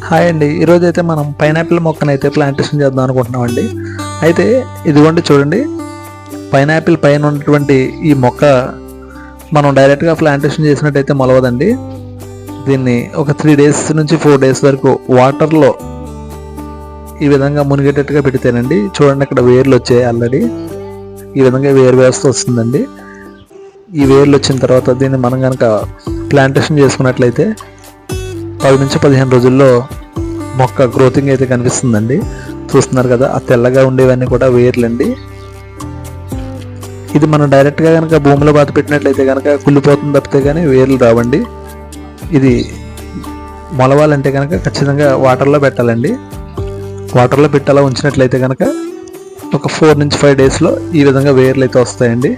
Hi అండి, ఈరోజు అయితే మనం పైనాపిల్ మొక్కను అయితే ప్లాంటేషన్ చేద్దాం అనుకుంటున్నామండి. అయితే ఇదిగోండి చూడండి, పైనాపిల్ పైన ఉన్నటువంటి ఈ మొక్క మనం డైరెక్ట్గా ప్లాంటేషన్ చేసినట్టయితే మొలవదండి. దీన్ని ఒక 3 days నుంచి 4 days వరకు వాటర్లో ఈ విధంగా మునిగేటట్టుగా పెడితేనండి, చూడండి అక్కడ వేర్లు వచ్చాయి ఆల్రెడీ. ఈ విధంగా వేరు వేస్తూ వస్తుందండి. ఈ వేర్లు వచ్చిన తర్వాత దీన్ని మనం కనుక ప్లాంటేషన్ చేసుకున్నట్లయితే 10 నుంచి 15 రోజుల్లో మొక్క గ్రోతింగ్ అయితే కనిపిస్తుందండి. చూస్తున్నారు కదా, ఆ తెల్లగా ఉండేవన్నీ కూడా వేర్లండి. ఇది మనం డైరెక్ట్గా కనుక భూమిలో బాత పెట్టినట్లయితే కనుక కుళ్ళిపోతుంది తప్పితే కానీ వేర్లు రావండి. ఇది మొలవాలంటే కనుక ఖచ్చితంగా వాటర్లో పెట్టాలండి. వాటర్లో పెట్టి అలా ఉంచినట్లయితే కనుక ఒక 4 నుంచి 5 daysలో ఈ విధంగా వేర్లు అయితే వస్తాయండి.